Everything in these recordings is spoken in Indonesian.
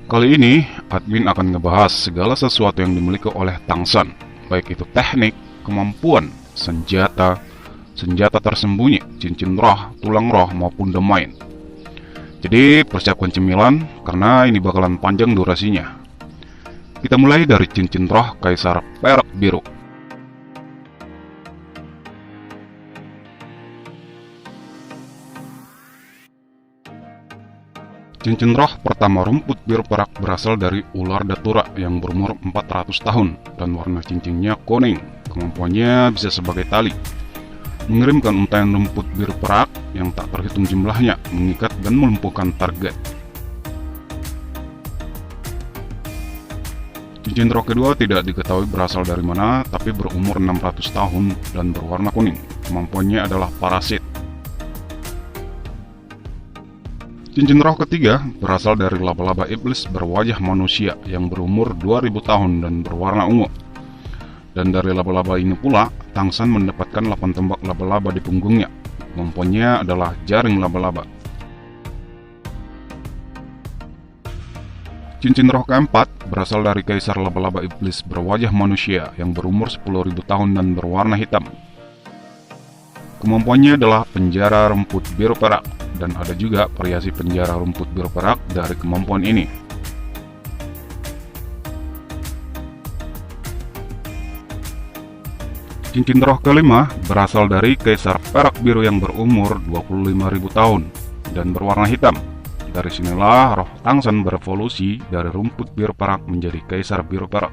Kali ini, admin akan ngebahas segala sesuatu yang dimiliki oleh Tangsan, baik itu teknik, kemampuan, senjata tersembunyi, cincin roh, tulang roh, maupun domain. Jadi, persiapkan cemilan, karena ini bakalan panjang durasinya. Kita mulai dari cincin roh Kaisar Perak Biru. Cincin roh pertama rumput biru perak berasal dari ular datura yang berumur 400 tahun dan warna cincinnya kuning. Kemampuannya bisa sebagai tali, mengirimkan untaian rumput biru perak yang tak terhitung jumlahnya, mengikat dan melumpuhkan target. Cincin roh kedua tidak diketahui berasal dari mana, tapi berumur 600 tahun dan berwarna kuning. Kemampuannya adalah parasit. Cincin roh ketiga berasal dari laba-laba iblis berwajah manusia yang berumur 2000 tahun dan berwarna ungu. Dan dari laba-laba ini pula, Tangsan mendapatkan 8 tombak laba-laba di punggungnya. Kemampuannya adalah jaring laba-laba. Cincin roh keempat berasal dari kaisar laba-laba iblis berwajah manusia yang berumur 10.000 tahun dan berwarna hitam. Kemampuannya adalah penjara rumput biru perak, dan ada juga variasi penjara rumput biru perak dari kemampuan ini. Cincin roh kelima berasal dari Kaisar Perak Biru yang berumur 25.000 tahun dan berwarna hitam. Dari sinilah roh Tangsan berevolusi dari rumput biru perak menjadi Kaisar Biru Perak.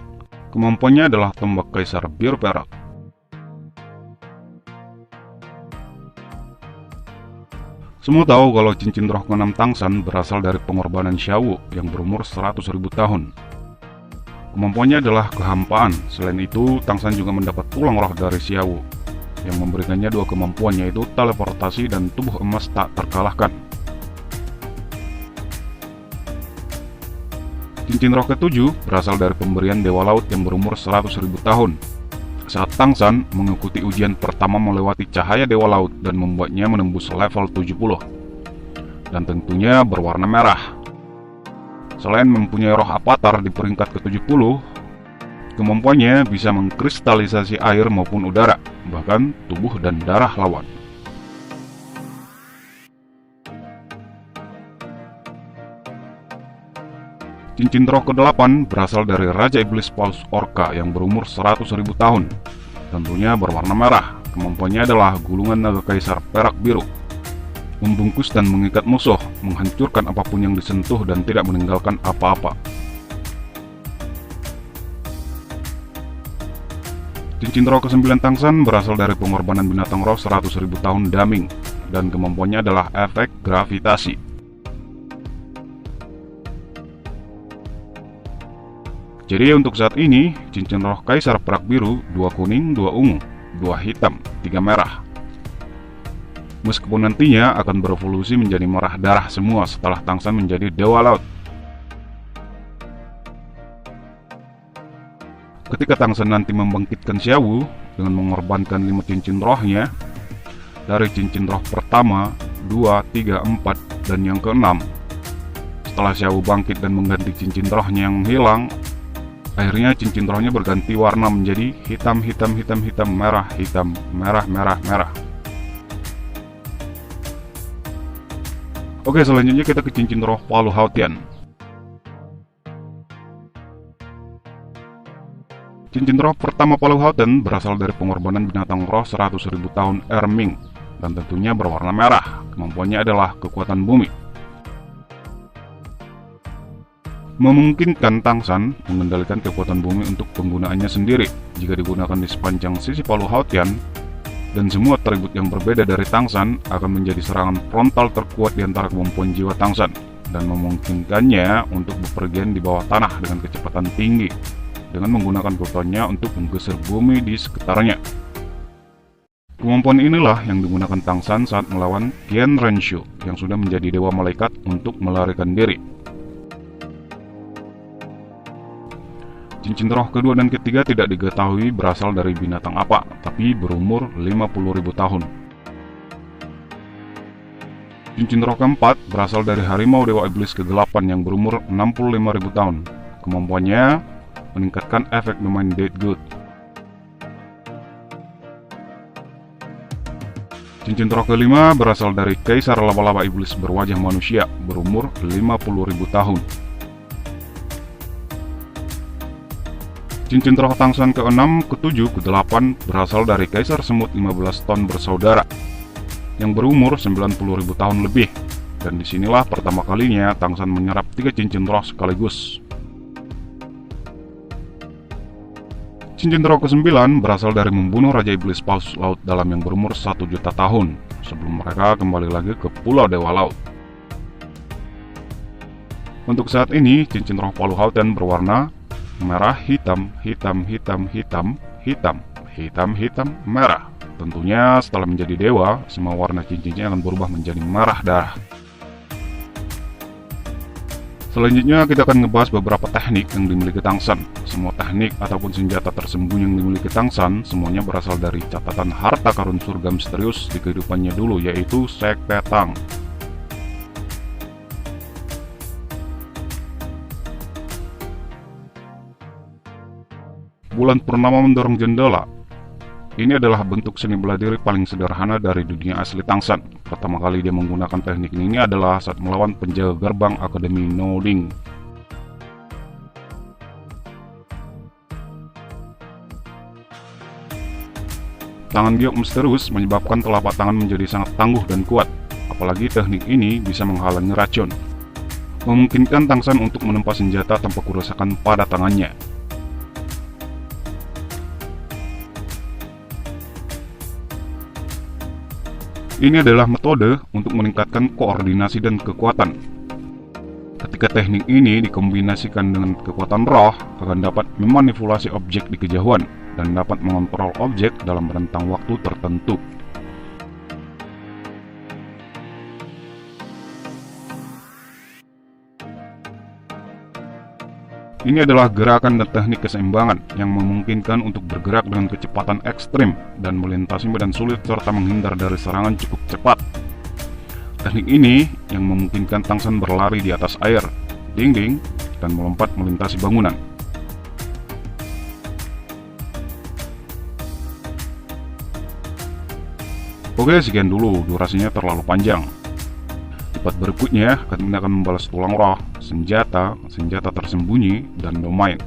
Kemampuannya adalah tombak Kaisar Biru Perak. Semua tahu kalau cincin roh ke-6 Tangsan berasal dari pengorbanan Xiaowu yang berumur 100.000 tahun. Kemampuannya adalah kehampaan. Selain itu, Tangsan juga mendapat tulang roh dari Xiaowu yang memberikannya dua kemampuan, yaitu teleportasi dan tubuh emas tak terkalahkan. Cincin roh ke-7 berasal dari pemberian Dewa Laut yang berumur 100.000 tahun. Saat Tangsan mengikuti ujian pertama melewati cahaya Dewa Laut dan membuatnya menembus level 70. Dan tentunya berwarna merah. Selain mempunyai roh avatar di peringkat ke-70, kemampuannya bisa mengkristalisasi air maupun udara, bahkan tubuh dan darah lawan. Cincin roh ke-8 berasal dari Raja Iblis Paus Orca yang berumur 100.000 tahun. Tentunya berwarna merah. Kemampuannya adalah gulungan naga Kaisar Perak Biru, membungkus dan mengikat musuh, menghancurkan apapun yang disentuh dan tidak meninggalkan apa-apa. Cincin roh ke-9 Tangsan berasal dari pengorbanan binatang roh 100.000 tahun Daming, dan kemampuannya adalah efek gravitasi. Jadi untuk saat ini, cincin roh Kaisar Perak Biru 2 kuning, 2 ungu, 2 hitam, 3 merah. Meskipun nantinya akan berevolusi menjadi merah darah semua setelah Tangsan menjadi Dewa Laut. Ketika Tangsan nanti membangkitkan Xiaowu dengan mengorbankan 5 cincin rohnya, dari cincin roh pertama, 2, 3, 4, dan yang ke-6. Setelah Xiaowu bangkit dan mengganti cincin rohnya yang hilang, akhirnya cincin rohnya berganti warna menjadi hitam, hitam, hitam, hitam, merah, hitam, merah, merah, merah. Oke, selanjutnya kita ke cincin roh Palu Haotian. Cincin roh pertama Palu Haotian berasal dari pengorbanan binatang roh 100.000 tahun Erming, dan tentunya berwarna merah. Kemampuannya adalah kekuatan bumi. Memungkinkan Tangsan mengendalikan kekuatan bumi untuk penggunaannya sendiri jika digunakan di sepanjang sisi Palu Haotian, dan semua atribut yang berbeda dari Tangsan akan menjadi serangan frontal terkuat di antara kemampuan jiwa Tangsan, dan memungkinkannya untuk bepergian di bawah tanah dengan kecepatan tinggi dengan menggunakan kekuatannya untuk menggeser bumi di sekitarnya. Kemampuan inilah yang digunakan Tangsan saat melawan Qian Renshu yang sudah menjadi dewa malaikat untuk melarikan diri. Cincin roh kedua dan ketiga tidak diketahui berasal dari binatang apa, tapi berumur 50.000 tahun. Cincin roh keempat berasal dari harimau dewa iblis ke-8 yang berumur 65.000 tahun. Kemampuannya meningkatkan efek bermain Dead Good. Cincin roh kelima berasal dari kaisar laba-laba iblis berwajah manusia berumur 50.000 tahun. Cincin roh tangsan ke-6, ke-7, ke-8 berasal dari kaisar semut 15 ton bersaudara yang berumur 90.000 tahun lebih. Dan disinilah pertama kalinya tangsan menyerap 3 cincin roh sekaligus. Cincin roh ke-9 berasal dari membunuh Raja Iblis Paus Laut Dalam yang berumur 1 juta tahun sebelum mereka kembali lagi ke Pulau Dewa Laut. Untuk saat ini, cincin roh Palu Hautian berwarna merah, hitam, hitam, hitam, hitam, hitam, hitam, hitam, merah. Tentunya setelah menjadi dewa, semua warna cincinnya akan berubah menjadi merah darah. Selanjutnya kita akan ngebahas beberapa teknik yang dimiliki tangsan. Semua teknik ataupun senjata tersembunyi yang dimiliki tangsan semuanya berasal dari catatan harta karun surga misterius di kehidupannya dulu, yaitu Sekte Tang. Bulan purnama mendorong jendela. Ini adalah bentuk seni bela diri paling sederhana dari dunia asli tangsan. Pertama kali dia menggunakan teknik ini adalah saat melawan penjaga gerbang Akademi Noding. Tangan giok misterius menyebabkan telapak tangan menjadi sangat tangguh dan kuat. Apalagi teknik ini bisa menghalangi racun, memungkinkan tangsan untuk menempa senjata tanpa kerusakan pada tangannya. Ini adalah metode untuk meningkatkan koordinasi dan kekuatan. Ketika teknik ini dikombinasikan dengan kekuatan roh, akan dapat memanipulasi objek di kejauhan dan dapat mengontrol objek dalam rentang waktu tertentu. Ini adalah gerakan dan teknik keseimbangan yang memungkinkan untuk bergerak dengan kecepatan ekstrim dan melintasi medan sulit serta menghindar dari serangan cukup cepat. Teknik ini yang memungkinkan tangsan berlari di atas air, dinding, dan melompat melintasi bangunan. Oke, sekian dulu, durasinya terlalu panjang. Di part berikutnya, kami akan membalas tulang roh, senjata tersembunyi, dan domain.